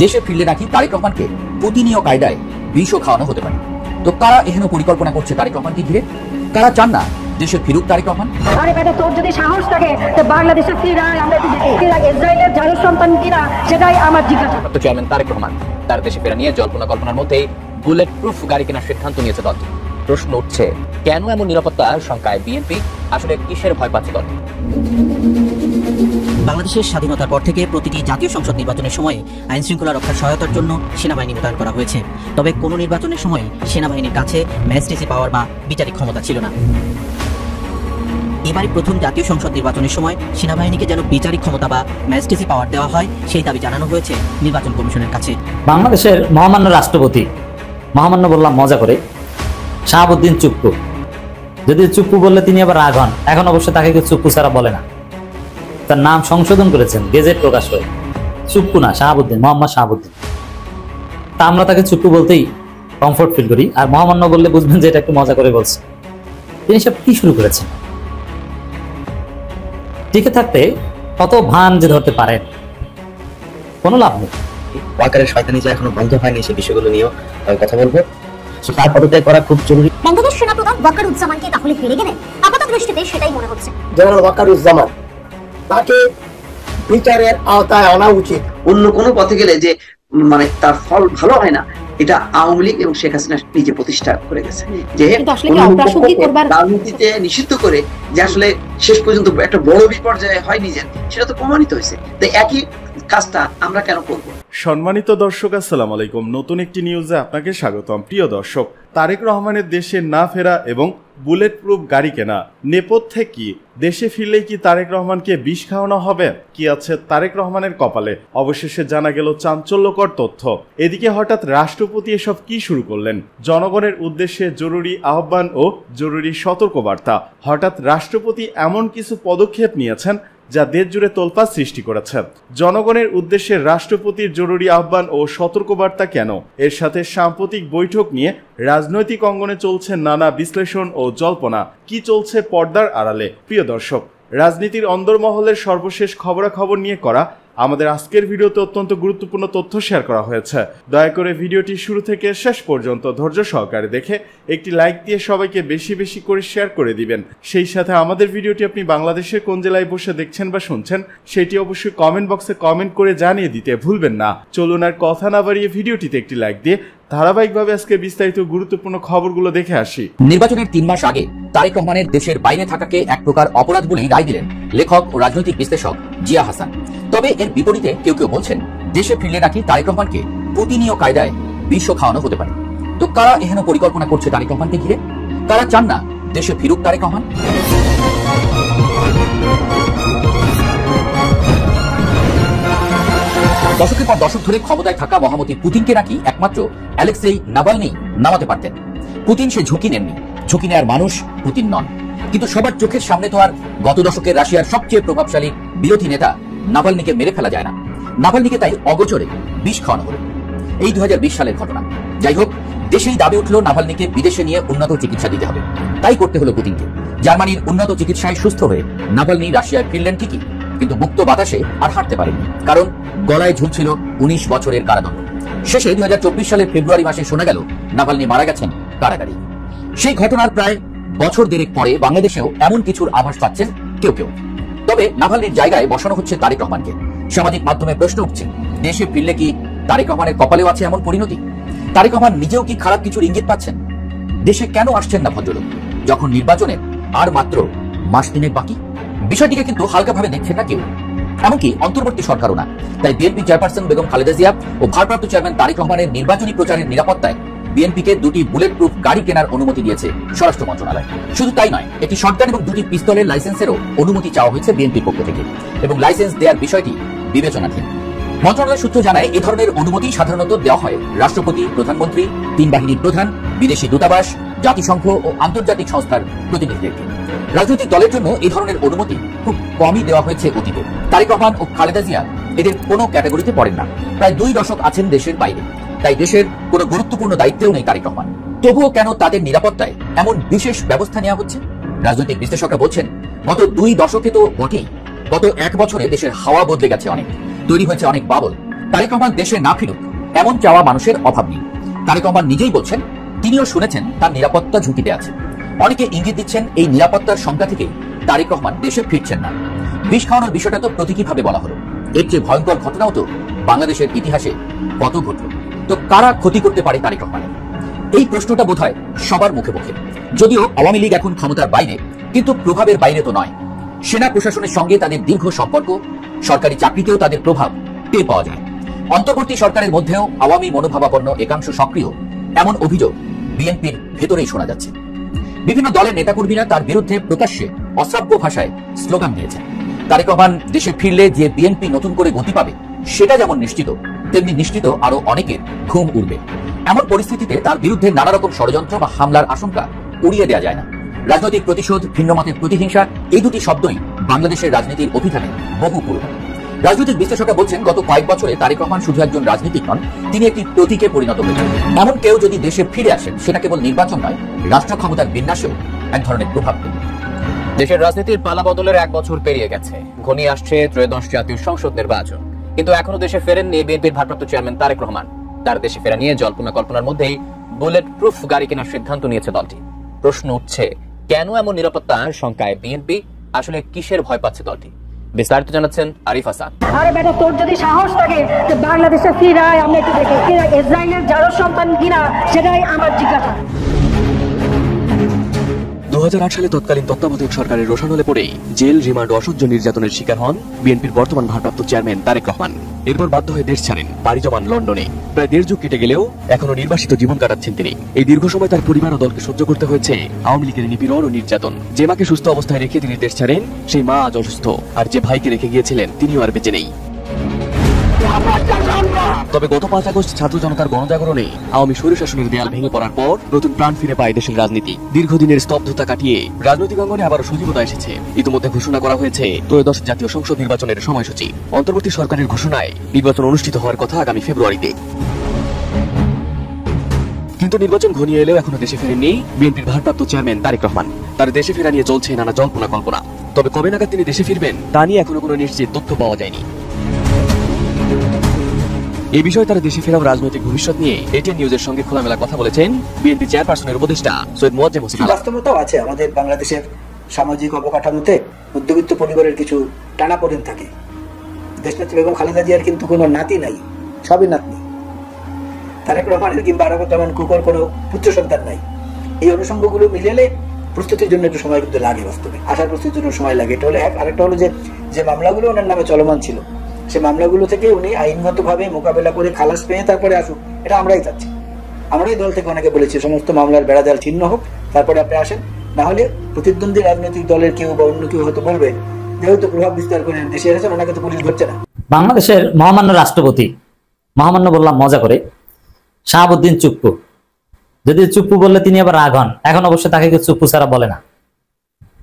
দেশে ফিরলে নাকি তারেক রহমানকে পুতিনীয় কায়দায় বিষও খাওয়ানো হতে পারে। তো কারা এহেন পরিকল্পনা করছে তারেক রহমানকে ঘিরে? কারা চান না দেশে ফিরুক তারেক রহমান? আরে বেটা, তোর যদি সাহস থাকে তো বাংলাদেশে ফিরায়, আমরা ইসরায়েলের জারুর সন্তান কিনা সেটাই আমার জিজ্ঞাসা। চেয়ারম্যান তারেক রহমান তার দেশে ফেরা নিয়ে জল্পনা কল্পনার মধ্যেই বুলেট প্রুফ গাড়ি কেনার সিদ্ধান্ত নিয়েছে দলটি। প্রশ্ন উঠছে, কেন এমন নিরাপত্তার শঙ্কায় বিএনপি? আসলে কিসের ভয় পাচ্ছে দলটি? বাংলাদেশের স্বাধীনতার পর থেকে প্রতিটি জাতীয় সংসদ নির্বাচনের সময় আইন শৃঙ্খলা রক্ষার সহায়তার জন্য সেনাবাহিনী মোতায়েন করা হয়েছে। তবে কোনো নির্বাচনের সময় সেনাবাহিনীর কাছে ম্যাজিস্ট্রেসি পাওয়ার বা বিচারিক ক্ষমতা ছিল না। এবারে প্রথম জাতীয় সংসদ নির্বাচনের সময় সেনাবাহিনীকে যেন বিচারিক ক্ষমতা বা ম্যাজিস্ট্রেসি পাওয়ার দেওয়া হয়, সেই দাবি জানানো হয়েছে নির্বাচন কমিশনের কাছে। বাংলাদেশের মহামান্য রাষ্ট্রপতি, মহামান্য বললাম মজা করে, শাহাবুদ্দিন চুপ্পু, যদি চুপ্পু বললে তিনি আবার রাগ হন। এখন অবশ্য তাকে কেউ চুপ্পু ছাড়া বলে না, তার নাম সংশোধন করেছেন গেজেট প্রকাশ হয়ে, চুপ্পু না শাহাবুদ্দিন, মোহাম্মদ শাহাবুদ্দিন। তা আমরা তাকে চুপ্পু বলতেই কমফোর্ট ফিল করি, আর মহামান্য বললে বুঝবেন যে এটা একটু মজা করে বলছে। তিনি সব কি শুরু করেছেন? টিকে থাকতে কত ভান যে ধরতে পারেন, কোনো লাভ নেই। ওয়াকারের শয়তানি যে এখনো বন্ধ হয়নি, সে বিষয়গুলো নিয়েও কথা বলবো। তার পদত্যাগ করা খুব জরুরি। বাংলাদেশ সেনাপ্রধান ওয়াকারুজ্জামানকে তাহলে ফিরে গেলেন? আপাত দৃষ্টিতে সেটাই মনে হচ্ছে। জেনারেল ওয়াকারুজ্জামান, তাকে বিচারের আওতায় আনা উচিত। অন্য কোনো পথে গেলে যে মানে তার ফল ভালো হয় না, এটা আওয়ামী লীগ এবং শেখ হাসিনা নিজে প্রতিষ্ঠা করে গেছে, যে রাজনীতিতে নিষিদ্ধ করে যে আসলে শেষ পর্যন্ত একটা বড় বিপর্যয় হয় নিজের, সেটা তো প্রমাণিত হয়েছে। তাই একই কাজটা আমরা কেন করব? সম্মানিত দর্শক, আসসালামু আলাইকুম। নতুন একটি নিউজে আপনাকে স্বাগতম। প্রিয় দর্শক, তারেক রহমানের দেশে না ফেরা এবং বুলেট প্রুফ গাড়ি কেনা নেপথ্যে কি? দেশে ফিরলেই কি তারেক রহমানকে বিষ খাওয়ানো হবে? কি আছে তারেক রহমানের কপালে? অবশেষে জানা গেল চাঞ্চল্যকর তথ্য। এদিকে হঠাৎ রাষ্ট্রপতি এসব কি শুরু করলেন? জনগণের উদ্দেশ্যে জরুরি আহ্বান ও জরুরি সতর্কবার্তা। হঠাৎ রাষ্ট্রপতি এমন কিছু পদক্ষেপ নিয়েছেন যা দেশ জুড়ে তোলপাড় সৃষ্টি করেছে। জনগণের উদ্দেশ্যে রাষ্ট্রপতির জরুরি আহ্বান ও সতর্কবার্তা কেন? এর সাথে সাম্প্রতিক বৈঠক নিয়ে রাজনৈতিক অঙ্গনে চলছে নানা বিশ্লেষণ ও জল্পনা। কি চলছে পর্দার আড়ালে? প্রিয় দর্শক, রাজনীতির অন্দরমহলের সর্বশেষ খবরাখবর নিয়ে করা আমাদের আজকের ভিডিওতে অত্যন্ত গুরুত্বপূর্ণ তথ্য শেয়ার করা হয়েছে। দয়া করে ভিডিওটি শুরু থেকে শেষ পর্যন্ত ধৈর্য সহকারে দেখে একটি লাইক দিয়ে সবাইকে বেশি বেশি করে শেয়ার করে দিবেন। সেই সাথে আমাদের ভিডিওটি আপনি বাংলাদেশের কোন জেলায় বসে দেখছেন বা শুনছেন সেটি অবশ্যই কমেন্ট বক্সে কমেন্ট করে জানিয়ে দিতে ভুলবেন না। চলুন আর কথা না বাড়িয়ে ভিডিওটিতে একটি লাইক দিয়ে ধারাবাহিকভাবে আজকে বিস্তারিত গুরুত্বপূর্ণ খবরগুলো দেখে আসি। নির্বাচনের 3 মাস আগে তারেক রহমানের দেশের বাইরে থাকাকে এক প্রকার অপরাধ বলেই রায় দিলেন লেখক ও রাজনৈতিক বিশ্লেষক জিয়া হাসান। তবে এর বিপরীতে কেউ কেউ বলছেন দেশে ফিরলে নাকি তারেক রহমানকে পুতিনীয় কায়দায় বিষও খাওয়ানো হতে পারে। তো কারা এহেন পরিকল্পনা করছে তারেক রহমানকে ঘিরে? কারা চান না দেশে ফিরুক তারেক রহমান? দশকের পর দশক ধরে ক্ষমতায় থাকা মহামতি পুতিনকে নাকি একমাত্র অ্যালেক্সেই নাভালনি নামাতে পারতেন। পুতিন সে ঝুঁকি নেননি। ঝুঁকি নেওয়ার মানুষ পুতিন নন। কিন্তু সবার চোখের সামনে তো আর গত দশকের রাশিয়ার সবচেয়ে প্রভাবশালী বিরোধী নেতা নাভালনিকে মেরে ফেলা যায় না। নাভালনিকে তাই অগোচরে বিষ খাওয়ানো হলো। এই 2020 সালের ঘটনা। যাই হোক, দেশেই দাবি উঠল নাভালনিকে বিদেশে নিয়ে উন্নত চিকিৎসা দিতে হবে। তাই করতে হলো পুতিনকে। জার্মানির উন্নত চিকিৎসায় সুস্থ হয়ে নাভালনি রাশিয়ায় ফিরলেন ঠিকই, কিন্তু মুক্ত বাতাসে আর হাঁটতে পারেননি, কারণ গলায় ঝুলছিল 19 বছরের কারাদণ্ড। শেষে 2024 সালের ফেব্রুয়ারি মাসে শোনা গেল নাভালনি মারা গেছেন কারাগারে। সেই ঘটনার প্রায় বছর দেড়েক পরে বাংলাদেশেও এমন কিছুর আভাস পাচ্ছেন কেউ কেউ। তবে নাভালনির জায়গায় বসানো হচ্ছে তারেক রহমানকে। সামাজিক মাধ্যমে প্রশ্ন উঠছে, দেশে ফিরলে কি তারেক রহমানের কপালেও আছে এমন পরিণতি? তারেক রহমান নিজেও কি খারাপ কিছুর ইঙ্গিত পাচ্ছেন? দেশে কেন আসছেন না ভদ্রলোক, যখন নির্বাচনের আর মাত্র মাস 3 বাকি? বিষয়টিকে কিন্তু হালকাভাবে দেখছেন না কেউ, এমনকি অন্তর্বর্তী সরকারও না। তাই বিএনপি চেয়ারপারসন বেগম খালেদা জিয়া ও ভারপ্রাপ্ত চেয়ারম্যান তারেক রহমানের নির্বাচনী প্রচারের নিরাপত্তায় বিএনপিকে 2টি বুলেট প্রুফ গাড়ি কেনার অনুমতি দিয়েছে স্বরাষ্ট্র মন্ত্রণালয়। শুধু তাই নয়, একটি শটগান এবং 2টি পিস্তলের লাইসেন্সেরও অনুমতি চাওয়া হয়েছে বিএনপির পক্ষ থেকে, এবং লাইসেন্স দেওয়ার বিষয়টি বিবেচনাধীন। মন্ত্রণালয় সূত্র জানায়, এই ধরনের অনুমতি সাধারণত দেওয়া হয় রাষ্ট্রপতি, প্রধানমন্ত্রী, 3 বাহিনীর প্রধান, বিদেশি দূতাবাস, জাতিসংঘ ও আন্তর্জাতিক সংস্থার প্রতিনিধিদেরকে। রাজনৈতিক দলের জন্য এই ধরনের অনুমতি খুব কমই দেওয়া হয়েছে অতীতে। তারেক রহমান ও খালেদা জিয়া এদের কোনো ক্যাটাগরিতে পড়েন না। প্রায় 2 দশক আছেন দেশের বাইরে, তাই দেশের কোনো গুরুত্বপূর্ণ দায়িত্বেও নেই তারেক রহমান। তবুও কেন তাদের নিরাপত্তায় এমন বিশেষ ব্যবস্থা নেওয়া হচ্ছে? রাজনৈতিক বিশ্লেষকরা বলছেন, গত 2 দশকে তো বটেই, গত 1 বছরে দেশের হাওয়া বদলে গেছে অনেক। তৈরি হয়েছে অনেক বাবল। তারেক রহমান দেশে না ফিরুক এমন চাওয়া মানুষের অভাব নেই। তারেক রহমান নিজেই বলছেন তিনিও শুনেছেন তার নিরাপত্তা ঝুঁকিতে আছে। অনেকে ইঙ্গিত দিচ্ছেন এই নিরাপত্তার সংখ্যা থেকেই তারেক রহমান দেশে ফিরছেন না। বিষ খাওয়ানোর বিষয়টা তো প্রতীকীভাবে বলা হলো, এর চেয়ে ভয়ঙ্কর ঘটনাও তো বাংলাদেশের ইতিহাসে কত ঘটল। তো কারা ক্ষতি করতে পারে তারেক রহমানের? এই প্রশ্নটা বোধহয় সবার মুখে মুখে। যদিও আওয়ামী লীগ এখন ক্ষমতার বাইরে, কিন্তু প্রভাবের বাইরে তো নয়। সেনা প্রশাসনের সঙ্গে তাদের দীর্ঘ সম্পর্ক, সরকারি চাকরিতেও তাদের প্রভাব টের পাওয়া যায়। অন্তর্বর্তী সরকারের মধ্যেও আওয়ামী মনোভাবাপন্ন একাংশ সক্রিয়, এমন অভিযোগ বিএনপির ভেতরেই শোনা যাচ্ছে। বিভিন্ন দলের নেতাকর্মীরা তার বিরুদ্ধে প্রকাশ্যে অশ্রাব্য ভাষায় স্লোগান দিয়েছেন। তারেক রহমান দেশে ফিরলে যে বিএনপি নতুন করে গতি পাবে সেটা যেমন নিশ্চিত, তেমনি নিশ্চিত আরো অনেকের ঘুম উড়বে। এমন পরিস্থিতিতে তার বিরুদ্ধে নানা রকম ষড়যন্ত্র বা হামলার আশঙ্কা উড়িয়ে দেওয়া যায় না। রাজনৈতিক প্রতিশোধ, ভিন্ন মতের প্রতিহিংসা, এই দুটি শব্দই বাংলাদেশের রাজনীতির অভিধানে বহু পুরনো। রাজনৈতিক বিশ্লেষকরা বলছেন গত কয়েক বছরে তারেক রহমান শুধু একজন রাজনীতিক নন, তিনি একটি প্রতীকে পরিণত হয়েছেন। এমন কেউ যদি দেশে ফিরে আসেন, সেটা কেবল নির্বাচন নয়, রাষ্ট্র ক্ষমতার বিন্যাসেও এক ধরনের প্রভাব ফেলবে। দেশের রাজনীতির পালা বদলের 1 বছর পেরিয়ে গেছে, ঘনিয়ে আসছে ত্রয়োদশ জাতীয় সংসদ নির্বাচন। কিন্তু এখনো দেশে ফেরেননি বিএনপির ভারপ্রাপ্ত চেয়ারম্যান তারেক রহমান। তার দেশে ফেরা নিয়ে জল্পনা কল্পনার মধ্যেই বুলেট প্রুফ গাড়ি কেনার সিদ্ধান্ত নিয়েছে দলটি। প্রশ্ন উঠছে, কেন এমন নিরাপত্তার শঙ্কায় বিএনপি? আসলে কিসের ভয় পাচ্ছে দলটি? বিস্তারিত জানাচ্ছেন আরিফ হাসান। আরে বেটা, তোর যদি সাহস থাকে যে বাংলাদেশে ফিরায়, আমরা একটু দেখি ইসরায়েলের জারজ সন্তান কিনা, সেটাই আমার জিজ্ঞাসা। 2008 সালে তৎকালীন তত্ত্বাবধায়ক সরকারের রোষানলে পড়ে জেল, রিমান্ড ও অসহ্য নির্যাতনের শিকার হন বিএনপির বর্তমান ভারপ্রাপ্ত চেয়ারম্যান তারেক রহমান। এরপর বাধ্য হয়ে দেশ ছাড়েন, পাড়ি জমান লন্ডনে। প্রায় 1.5 যুগ কেটে গেলেও এখনো নির্বাসিত জীবন কাটাচ্ছেন তিনি। এই দীর্ঘ সময় তার পরিবার ও দলকে সহ্য করতে হয়েছে আওয়ামী লীগের নিপীড়ন ও নির্যাতন। যে মাকে সুস্থ অবস্থায় রেখে তিনি দেশ ছাড়েন, সেই মা আজ অসুস্থ, আর যে ভাইকে রেখে গিয়েছিলেন তিনিও আর বেঁচে নেই। তবে গত 5 আগস্ট ছাত্র জনতার গণজাগরণে আওয়ামী স্বৈরশাসনের দেয়াল ভেঙে পড়ার পর নতুন প্রাণ ফিরে পায় দেশের রাজনীতি। দীর্ঘদিনের স্তব্ধতা কাটিয়ে রাজনৈতিক অঙ্গনে আবারও সজীবতা এসেছে। ইতিমধ্যে ঘোষণা করা হয়েছে ত্রয়োদশ জাতীয় সংসদ নির্বাচনের সময়সূচি। অন্তর্বর্তী সরকারের ঘোষণায় নির্বাচন অনুষ্ঠিত হওয়ার কথা আগামী ফেব্রুয়ারিতে। কিন্তু নির্বাচন ঘনিয়ে এলেও এখনো দেশে ফেরেননি বিএনপির ভারপ্রাপ্ত চেয়ারম্যান তারেক রহমান। তার দেশে ফেরা নিয়ে চলছে নানা জল্পনা কল্পনা। তবে কবে নাগাদ তিনি দেশে ফিরবেন তা নিয়ে এখনো কোনো নিশ্চিত তথ্য পাওয়া যায়নি। এই বিষয়ে তারা দেশে ফেরাও রাজনৈতিক ভবিষ্যৎ নিয়ে এটিএন নিউজের সঙ্গে খোলামেলা কথা বলেছেন বিএনপি চেয়ারপারসনের উপদেষ্টা সৈয়দ মোয়াজ্জেম হোসেন। বাস্তবতাও আছে, আমাদের বাংলাদেশের সামাজিক অবকাঠামোতে মধ্যবিত্ত পরিবারের কিছু টানাপোড়েন থাকে। দেশনেত্রী বেগম খালেদা জিয়ার কিন্তু কোনো নাতি নাই, সবই নাতনি। তারেক রহমানের কিংবা আরো তেমন কুকর কোনো পুত্র সন্তান নাই। এই অনুষঙ্গগুলো মিলিয়ে প্রস্তুতির জন্য একটু সময় কিন্তু লাগে, বাস্তবে আসার প্রস্তুতির জন্য সময় লাগে। এটা হলো এক। আরেকটা হলো যে মামলাগুলো ওনার নামে চলমান ছিল, সে মামলাগুলো থেকে উনি আইনগতভাবে মোকাবেলা করে খালাস পেয়ে তারপরে আসুক, এটা আমরাই চাচ্ছি। আমরাই দল থেকে অনেকে বলেছি সমস্ত মামলার বেড়াজাল ছিন্ন হোক, তারপরে আপনি আসেন। না হলে প্রতিদ্বন্দ্বী রাজনৈতিক দলের কেউ বা অন্য কেউ হয়তো বলবে যেহেতু প্রভাব বিস্তার করে দেশে এসেছেন, ওনাকে তো পুলিশ ধরছে না। বাংলাদেশের মহামান্য রাষ্ট্রপতি, মহামান্য বললাম মজা করে, শাহাবুদ্দিন চুপ্পু। যদি চুপ্পু বললে তিনি আবার রাগ হন। এখন অবশ্য তাকে কেউ চুপ্পু ছাড়া বলে না,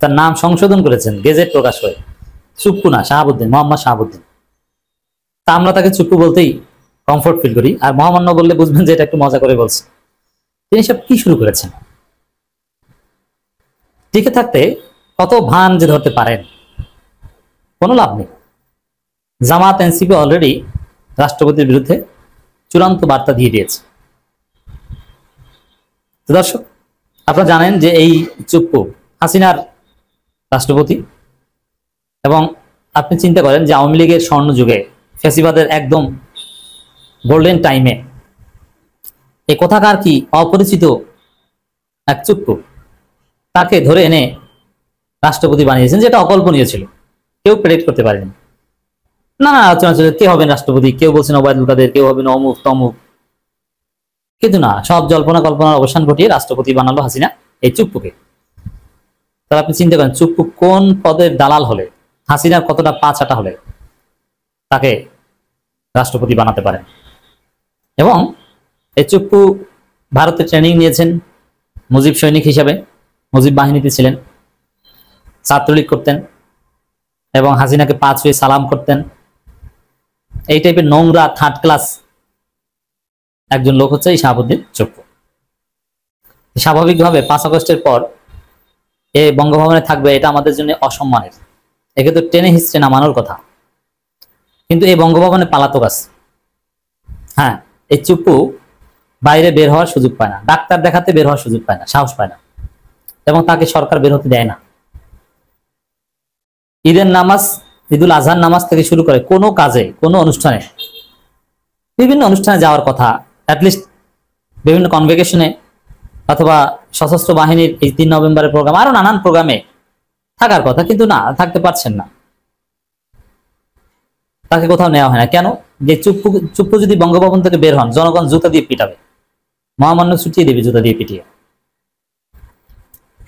তার নাম সংশোধন করেছেন, গেজেট প্রকাশ করে। চুপ্পু না, শাহাবুদ্দিন, মোহাম্মদ শাহাবুদ্দিন। তা আমরা তাকে চুপ্পু বলতেই কমফোর্ট ফিল করি। আর মহামান্য বললে বুঝবেন যে এটা একটু মজা করে বলছে। তিনি সব কি শুরু করেছেন? টিকে থাকতে কত ভান যে ধরতে পারেন, কোনো লাভ নেই। জামাত এনসিপি অলরেডি রাষ্ট্রপতির বিরুদ্ধে চূড়ান্ত বার্তা দিয়ে দিয়েছে। দর্শক, আপনারা জানেন যে এই চুপ্পু হাসিনার রাষ্ট্রপতি, এবং আপনি চিন্তা করেন যে আওয়ামী লীগের স্বর্ণ যুগে, ফ্যাসিবাদের একদম গোল্ডেন টাইমে এই কথাকার কি অপরিচিত এক চুপ্পু, তাকে ধরে এনে রাষ্ট্রপতি বানিয়েছেন, যেটা অকল্পনীয় ছিল, কেউ প্রেডিক্ট করতে পারেনি। না আলোচনা চলে কে হবেন রাষ্ট্রপতি, কেউ বলছেন ওবায়দুল কাদের, কেউ হবেন অমুক তমুক। কিন্তু না, সব জল্পনা কল্পনার অবসান ঘটিয়ে রাষ্ট্রপতি বানালো হাসিনা এই চুপ্পুকে। তাহলে আপনি চিন্তা করেন চুপ্পু কোন পদের দালাল হলে, হাসিনার কতটা পা চাটা হলে তাকে রাষ্ট্রপতি বানাতে পারেন। এবং এই চুপ্পু ভারতে ট্রেনিং নিয়েছেন মুজিব সৈনিক হিসাবে, মুজিব বাহিনীতে ছিলেন, ছাত্রলীগ করতেন এবং হাসিনাকে পা ছুঁয়ে সালাম করতেন। এই টাইপের নোংরা থার্ড ক্লাস একজন লোক হচ্ছে এই শাহাবুদ্দিন চুপ্পু। স্বাভাবিকভাবে 5 আগস্টের পর এ বঙ্গভবনে থাকবে, এটা আমাদের জন্য অসম্মানের। একে তো টেনে হিস্ট্রে নামানোর কথা, কিন্তু এই বঙ্গভবনে পালাতক আছে। হ্যাঁ, এই চুপ্পু বাইরে বের হওয়ার সুযোগ পায় না, ডাক্তার দেখাতে বের হওয়ার সুযোগ পায় না, সাহস পায় না, এবং তাকে সরকার বের হতে দেয় না। ঈদের নামাজ, ঈদুল আজহার নামাজ থেকে শুরু করে কোনো কাজে, কোনো অনুষ্ঠানে, বিভিন্ন অনুষ্ঠানে যাওয়ার কথা, অ্যাটলিস্ট বিভিন্ন কনভোকেশনে অথবা সশস্ত্র বাহিনীর এই 3 নভেম্বরের প্রোগ্রাম, আরো নানান প্রোগ্রামে থাকার কথা, কিন্তু না, থাকতে পারছেন না, তাকে কোথাও নেওয়া হয় না। কেন? যে চুপ্পু যদি বঙ্গভবন থেকে বের হন, জনগণ জুতা দিয়ে পিটাবে, মহামান্য ছুটিয়ে দেবে জুতা দিয়ে পিটিয়ে।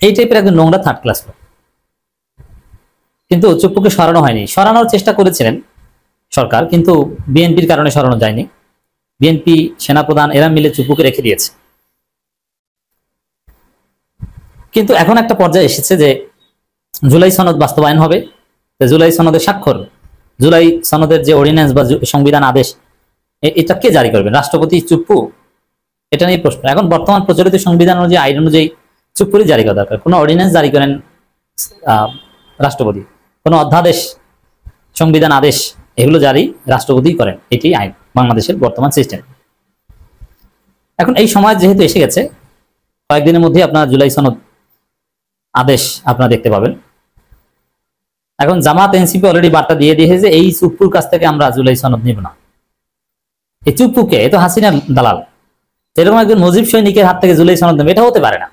এই টাইপের একজন নোংরা থার্ড ক্লাস লোক। কিন্তু চুপ্পুকে সরানো হয়নি, সরানোর চেষ্টা করেছিলেন সরকার, কিন্তু বিএনপির কারণে সরানো যায়নি। বিএনপি, সেনাপ্রধান এরা মিলে চুপ্পুকে রেখে দিয়েছে। কিন্তু এখন একটা পর্যায়ে এসেছে যে জুলাই সনদ বাস্তবায়ন হবে, জুলাই সনদের স্বাক্ষর, জুলাই সনদের যে অর্ডিন্যান্স বা সংবিধান আদেশ, এটা কে জারি করবেন? রাষ্ট্রপতি, চুপ্পু? এটা নিয়ে প্রশ্ন। এখন বর্তমান প্রচলিত সংবিধান অনুযায়ী, আইন অনুযায়ী চুপ্পুরই জারি করা দরকার। কোনো অর্ডিন্যান্স জারি করেন রাষ্ট্রপতি, কোনো অধ্যাদেশ, সংবিধান আদেশ, এগুলো জারি রাষ্ট্রপতি করেন। এটি আইন বাংলাদেশের বর্তমান সিস্টেম। এখন এই সময় যেহেতু এসে গেছে, কয়েকদিনের মধ্যে আপনার জুলাই সনদ আদেশ আপনারা দেখতে পাবেন। এখন জামাত, এনসিপি অলরেডি বার্তা দিয়ে দিয়েছে যে এই চুপ্পুর কাছ থেকে আমরা জুলাই সনদ নিব না। এই চুপ্পুকে, এ তো হাসিনার দালাল, এরকম একজন মুজিব সৈনিকের হাত থেকে জুলাই সনদ নেবে, এটা হতে পারে না।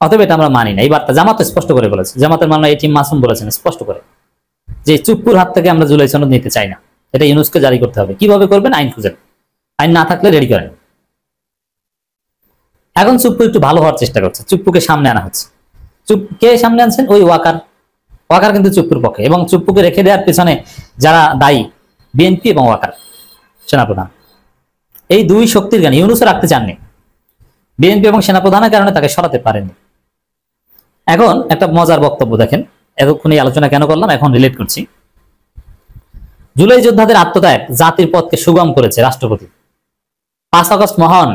অতএব এটা আমরা মানি না। এই বার্তা জামাত স্পষ্ট করে বলেছে, জামাতের মামলা এটিএম মাসুম বলেছেন স্পষ্ট করে যে চুপ্পুর হাত থেকে আমরা জুলাই সনদ নিতে চাই না, এটা ইউনুসকে জারি করতে হবে। কিভাবে করবেন? আইন খুঁজেন, আইন না থাকলে রেডি করেন। এখন চুপ্পু একটু ভালো হওয়ার চেষ্টা করছে, চুপ্পুকে সামনে আনা হচ্ছে। কে সামনে আনছেন? ওই ওয়াকার কিন্তু চুপ্পুর পক্ষে, এবং চুপ্পুকে রেখে দেওয়ার পেছনে যারা দায়ী, বিএনপি এবং ওয়াকার, সেনাপ্রধান, এই দুই শক্তির গান ইউনুসও রাখতে চাননি। বিএনপি এবং সেনাপ্রধানের কারণে তাকে সরাতে পারেননি। এখন একটা মজার বক্তব্য দেখেন, এতক্ষণ এই আলোচনা কেন করলাম এখন রিলেট করছি। জুলাই যোদ্ধাদের আত্মত্যাগ জাতির পথকে সুগম করেছে রাষ্ট্রপতি। 5 আগস্ট মহান,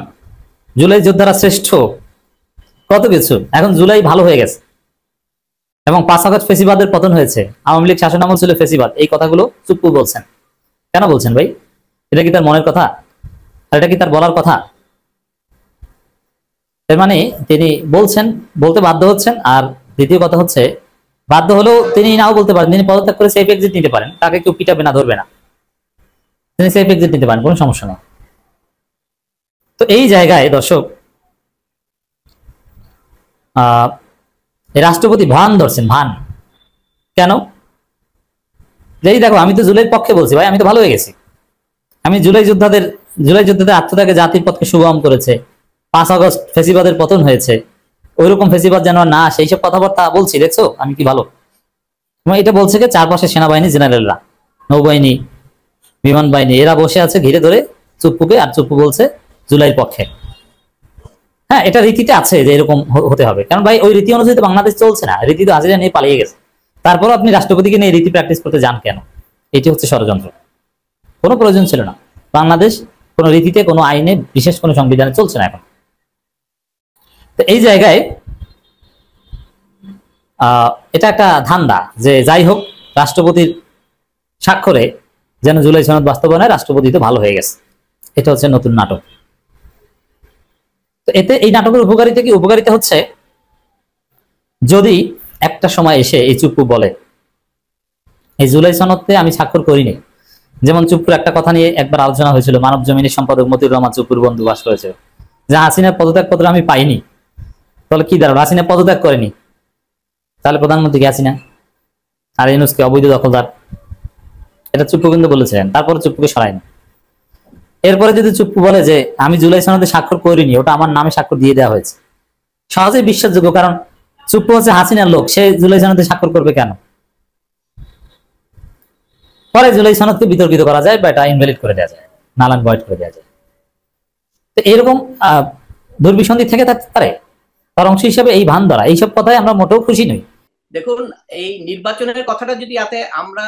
জুলাই যোদ্ধারা শ্রেষ্ঠ, কত কিছু। এখন জুলাই ভালো হয়ে গেছে এবং 5 আগস্ট ফেসিবাদের পতন হয়েছে, আওয়ামী লীগ শাসন আমল ছিল ফেসিবাদ, এই কথাগুলো চুপ্পু বলছেন। কেন বলছেন ভাই? এটা কি তার মনের কথা? আর এটা কি তার বলার কথা? এর মানে তিনি বলছেন, বলতে বাধ্য হচ্ছেন। আর দ্বিতীয় কথা হচ্ছে, বাধ্য হলেও তিনি নাও বলতে পারেন, তিনি পদত্যাগ করে সেফ এক্সিট নিতে পারেন, তাকে কেউ পিটাবে না, ধরবে না, তিনি সেফ এক্সিট নিতে পারেন, কোনো সমস্যা নেই। তো এই জায়গায় দর্শক, রাষ্ট্রপতি ভান ধরছেন, ভান। কেন? এই দেখো, আমি তো জুলাইয়ের পক্ষে বলছি ভাই, আমি তো ভালো হয়ে গেছি। আমি জুলাই যোদ্ধাদের আত্মত্যাগে জাতির পথকে সুগম করেছে, 5 আগস্ট ফেসিবাদের পতন হয়েছে, ওইরকম ফেসিবাদ যেন না, সেই সব কথাবার্তা বলছি, দেখছো আমি কি ভালো। এটা বলছে কি? চারপাশে সেনাবাহিনী, জেনারেলরা, নৌবাহিনী, বিমান বাহিনী, এরা বসে আছে ঘিরে ধরে চুপ্পুকে, আর চুপ্পু বলছে জুলাইয়ের পক্ষে। হ্যাঁ, এটা রীতিতে আছে যে এরকম হতে হবে, কারণ ভাই ওই রীতি অনুযায়ী তো বাংলাদেশ চলছে না, রীতি তো হাজিরা নিয়ে পালিয়ে গেছে। তারপর আপনি রাষ্ট্রপতিকে নিয়ে রীতি প্র্যাকটিস করতে যান কেন? এটি হচ্ছে ষড়যন্ত্র, কোনো প্রয়োজন ছিল না। বাংলাদেশ কোনো রীতিতে, কোনো আইনে, বিশেষ কোনো সংবিধানে চলছে না এখন। তো এই জায়গায় এটা একটা ধান্দা যে যাই হোক, রাষ্ট্রপতির স্বাক্ষরে যেন জুলাই সনদ বাস্তবায়নে রাষ্ট্রপতি তো ভালো হয়ে গেছে, এটা হচ্ছে নতুন নাটক। তো এতে এই নাটকের উপকারিতা কি? উপকারিতা হচ্ছে, যদি একটা সময় এসে এই চুপ্পু বলে এই জুলাই সনদে আমি স্বাক্ষর করিনি, যেমন চুপ্পুর একটা কথা নিয়ে একবার আলোচনা হয়েছিল, মানব জমিনের সম্পাদক মতিউর রহমান চুপ্পুর বন্ধু বাস করেছে, যে হাসিনার পদত্যাগ পত্র আমি পাইনি। তাহলে কি দাঁড়ালো? হাসিনা পদত্যাগ করেনি, তাহলে প্রধানমন্ত্রী কি হাসিনা? আর ইউনূসকে অবৈধ দখলদার, এটা চুপ্পু কিন্তু বলেছিলেন। তারপর চুপ্পুকে সরায়নি। এরপরে যদি চুপ্পু বলে যে আমি জুলাই সনদে স্বাক্ষর করিনি, ওটা আমার নামে স্বাক্ষর দিয়ে দেওয়া হয়েছে, সহজেই বিশ্বাসযোগ্য, কারণ চুপ্পু হচ্ছে হাসিনার লোক, সে জুলাই সনদে স্বাক্ষর করবে কেন? পরে জুলাই সনদকে বিতর্কিত করা যায় বা এটা ইনভ্যালিড করে দেওয়া যায়, নালান ভয়েড করে দেওয়া যায়। তো এরকম দুর্বিসন্ধি থেকে থাকতে পারে, তার অংশ হিসেবে এই ভান ধরা, এইসব কথায় আমরা মোটেও খুশি নই। দেখুন, এই নির্বাচনের কথাটা যদি আতে আমরা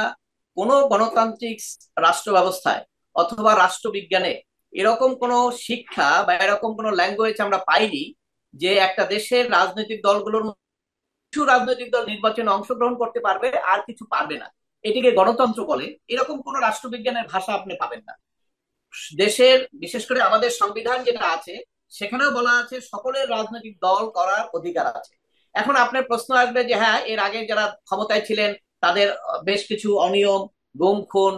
কোন গণতান্ত্রিক রাষ্ট্র ব্যবস্থায় অথবা রাষ্ট্রবিজ্ঞানে এরকম কোন শিক্ষা বা এরকম কোন ল্যাঙ্গুয়েজ আমরা পাইনি যে একটা দেশের রাজনৈতিক দলগুলোর কিছু রাজনৈতিক দল নির্বাচনে অংশগ্রহণ করতে পারবে আর কিছু পারবে না, এটিকে গণতন্ত্র বলে, এরকম কোন রাষ্ট্রবিজ্ঞানের ভাষা আপনি পাবেন না। দেশের বিশেষ করে আমাদের সংবিধান যেটা আছে সেখানেও বলা আছে সকলের রাজনৈতিক দল করার অধিকার আছে। এখন আপনার প্রশ্ন আসবে যে হ্যাঁ, এর আগে যারা ক্ষমতায় ছিলেন তাদের বেশ কিছু অনিয়ম, গুম খুন,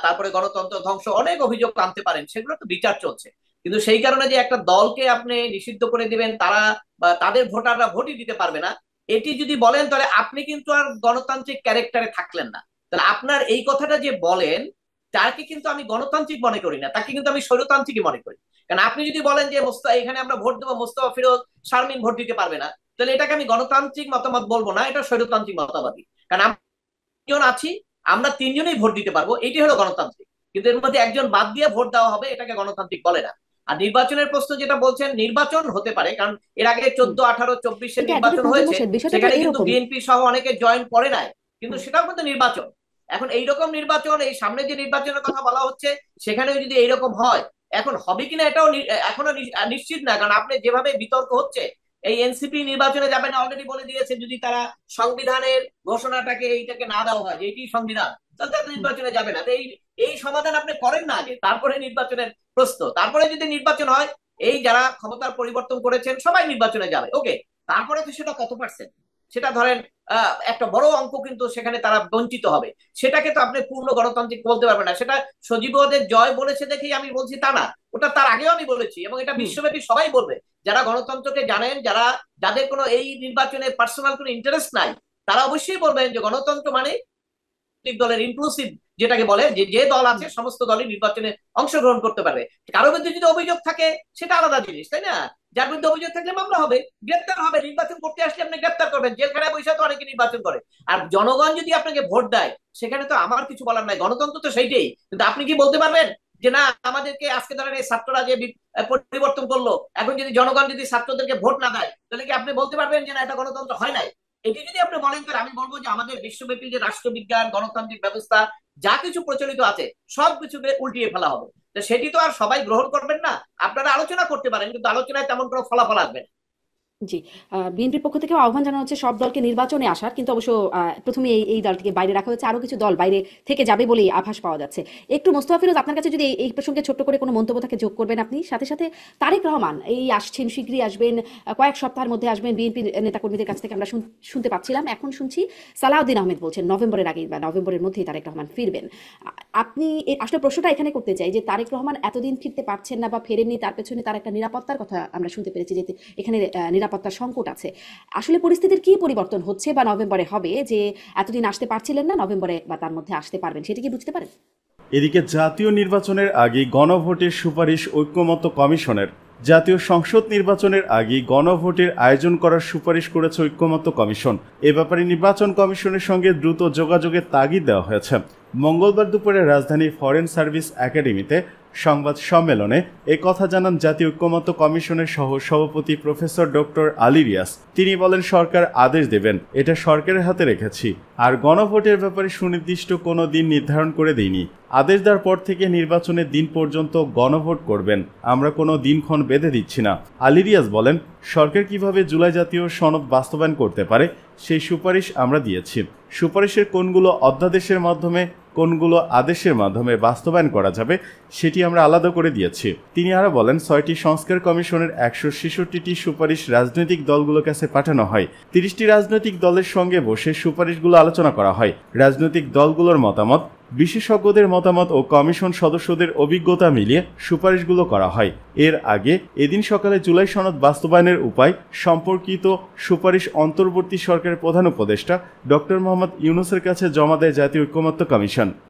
তারপরে গণতন্ত্র ধ্বংস, অনেক অভিযোগ আনতে পারেন, সেগুলো তো বিচার চলছে। কিন্তু সেই কারণে যে একটা দলকে আপনি নিষিদ্ধ করে দিবেন, তারা বা তাদের ভোটাররা ভোটই দিতে পারবে না, এটি যদি বলেন তাহলে আপনি কিন্তু আর গণতান্ত্রিক ক্যারেক্টারে থাকলেন না। তাহলে আপনার এই কথাটা যে বলেন তাকে কিন্তু আমি গণতান্ত্রিক মনে করি না, তাকে কিন্তু আমি স্বৈরতান্ত্রিকই মনে করি। কারণ আপনি যদি বলেন যে এখানে আমরা ভোট দেবো, মোস্তফা ফিরোজ, শারমিন ভোট দিতে পারবে না, তাহলে এটাকে আমি গণতান্ত্রিক মতামত বলবো না, এটা স্বৈরতান্ত্রিক মতবাদী। কারণ আমরা তিনজন আছি, আমরা তিনজনেই ভোট দিতে পারবো, এটি হলো গণতান্ত্রিক। কিন্তু এর মধ্যে একজন বাদ দিয়ে ভোট দেওয়া হবে, এটাকে গণতান্ত্রিক বলে না। আর নির্বাচনের প্রশ্ন যেটা বলছেন, নির্বাচন হতে পারে, কারণ এর আগে 14, 18, 24 নির্বাচন হয়েছে, সেখানে কিন্তু বিএনপি সহ অনেকে জয়েন করে নাই, কিন্তু সেটাও কিন্তু নির্বাচন। এখন এইরকম নির্বাচন, এই সামনে যে নির্বাচনের কথা বলা হচ্ছে সেখানেও যদি এইরকম হয়, এখন হবে কিনা এটাও এখনো নিশ্চিত না। কারণ আপনি যেভাবে বিতর্ক হচ্ছে, এই এনসিপি নির্বাচনে যাবে না অলরেডি বলে দিয়েছে, যদি তারা সংবিধানের ঘোষণাটাকে এইটাকে না দেওয়া হয় যে এটি সংবিধান, তাহলে তারা নির্বাচনে যাবে না। এই সমাধান আপনি করেন না আগে, তারপরে নির্বাচনের প্রশ্ন। তারপরে যদি নির্বাচন হয়, এই যারা ক্ষমতার পরিবর্তন করেছেন সবাই নির্বাচনে যাবে, ওকে, তারপরে তো সেটা কত পার্সেন্ট, সেটা ধরেন একটা বড় অঙ্ক, কিন্তু সেখানে তারা বঞ্চিত হবে। সেটাকে তো আপনি পূর্ণ গণতান্ত্রিক বলতে পারবেন না। সেটা সজীবদের জয় বলেছে দেখেই আমি বলছি তা না, ওটা তার আগেও আমি বলেছি, এবং এটা বিশ্বব্যাপী সবাই বলবে, যারা গণতন্ত্রকে জানেন, যাদের কোনো এই নির্বাচনে পার্সোনাল কোনো ইন্টারেস্ট নাই, তারা অবশ্যই বলবেন যে গণতন্ত্র মানে দলের ইনক্লুসিভ, যেটাকে বলে যে দল আছে সমস্ত দলই নির্বাচনে অংশগ্রহণ করতে পারবে। কারোর বিরুদ্ধে যদি অভিযোগ থাকে সেটা আলাদা জিনিস, তাই না? যার বিরুদ্ধে অভিযোগ থাকলে মামলা হবে, গ্রেপ্তার হবে। নির্বাচন করতে আসলে আপনি গ্রেপ্তার করবেন, জেলখানায় বসে তো অনেকে নির্বাচন করে। আর জনগণ যদি আপনাকে ভোট দেয়, সেখানে তো আমার কিছু বলার নাই, গণতন্ত্র তো সেইটাই। কিন্তু আপনি কি বলতে পারবেন যে না, আমাদেরকে আজকে ধরেন এই ছাত্ররা যে পরিবর্তন করলো, এখন যদি জনগণ যদি ছাত্রদেরকে ভোট না দেয়, তাহলে কি আপনি বলতে পারবেন যে না, এটা গণতন্ত্র হয় নাই? এটি যদি আপনি বলেন, তাহলে আমি বলবো যে আমাদের বিশ্বব্যাপী যে রাষ্ট্রবিজ্ঞান, গণতান্ত্রিক ব্যবস্থা যা কিছু প্রচলিত আছে সবকিছুকে উল্টিয়ে ফেলা হবে। তো সেটি তো আর সবাই গ্রহণ করবেন না। আপনারা আলোচনা করতে পারেন, কিন্তু আলোচনায় তেমন কোনো ফলাফল আসবে না। জি, বিএনপির পক্ষ থেকে আহ্বান জানানো হচ্ছে সব দলকে নির্বাচনে আসার, কিন্তু অবশ্য প্রথমে এই দলটিকে বাইরে রাখা হয়েছে, আরো কিছু দল বাইরে থেকে যাবে বলেই আভাস পাওয়া যাচ্ছে। একটু মোস্তফা ফিরোজ, আপনার কাছে যদি এই প্রসঙ্গে ছোট্ট করে কোনো মন্তব্য থাকে যোগ করবেন আপনি। সাথে সাথে তারেক রহমান এই আসছেন, শীঘ্রই আসবেন, কয়েক সপ্তাহের মধ্যে আসবেন। বিএনপির নেতাকর্মীদের কাছ থেকে আমরা শুনতে পাচ্ছিলাম, এখন শুনছি সালাউদ্দিন আহমেদ বলছেন নভেম্বরের আগেই বা নভেম্বরের মধ্যেই তারেক রহমান ফিরবেন। আপনি আসলে প্রশ্নটা এখানে করতে চাই যে তারেক রহমান এতদিন ফিরতে পারছেন না বা ফেরেননি, তার পেছনে তার একটা নিরাপত্তার কথা আমরা শুনতে পেরেছি, যে এখানে নিরাপত্তার সংকট আছে। আসলে পরিস্থিতির কি পরিবর্তন হচ্ছে বা নভেম্বরে হবে, যে এতদিন আসতে পারছিলেন না, নভেম্বরে বা তার মধ্যে আসতে পারবেন, সেটা কি বুঝতে পারেন? এদিকে জাতীয় নির্বাচনের আগে গণভোটের সুপারিশ ঐক্যমত্য কমিশনের। জাতীয় সংসদ নির্বাচনের আগে গণভোটের আয়োজন করার সুপারিশ করেছে ঐক্যমত্য কমিশন। এ ব্যাপারে নির্বাচন কমিশনের সঙ্গে দ্রুত যোগাযোগের তাগিদ দেওয়া হয়েছে। মঙ্গলবার দুপুরে রাজধানীর ফরেন সার্ভিস একাডেমিতে সংবাদ সম্মেলনে এ কথা জানান জাতীয় ঐক্যমত্য কমিশনের সহ সভাপতি প্রফেসর ডক্টর আলী রিয়াজ। তিনি বলেন, সরকার আদেশ দেবেন, এটা সরকারের হাতে রেখেছি। আর গণভোটের ব্যাপারে সুনির্দিষ্ট কোনো দিন নির্ধারণ করে দিইনি। আদেশ দেওয়ার পর থেকে নির্বাচনের দিন পর্যন্ত গণভোট করবেন, আমরা কোনো দিনক্ষণ বেঁধে দিচ্ছি না। আলী রিয়াজ বলেন, সরকার কিভাবে জুলাই জাতীয় সনদ বাস্তবায়ন করতে পারে সেই সুপারিশ আমরা দিয়েছি। সুপারিশের কোনগুলো অধ্যাদেশের মাধ্যমে, কোনগুলো আদেশের মাধ্যমে বাস্তবায়ন করা যাবে সেটি আমরা আলাদা করে দিয়েছি। তিনি আরও বলেন, 6টি সংস্কার কমিশনের 166টি সুপারিশ রাজনৈতিক দলগুলোর কাছে পাঠানো হয়। 30টি রাজনৈতিক দলের সঙ্গে বসে সুপারিশগুলো আলোচনা করা হয়। রাজনৈতিক দলগুলোর মতামত, বিশেষজ্ঞদের মতামত ও কমিশন সদস্যদের অভিজ্ঞতা মিলিয়ে সুপারিশগুলো করা হয়। এর আগে এদিন সকালে জুলাই সনদ বাস্তবায়নের উপায় সম্পর্কিত সুপারিশ অন্তর্বর্তী সরকারের প্রধান উপদেষ্টা ডক্টর মোহাম্মদ ইউনূসের কাছে জমা দেয় জাতীয় ঐক্যমত্য কমিশন।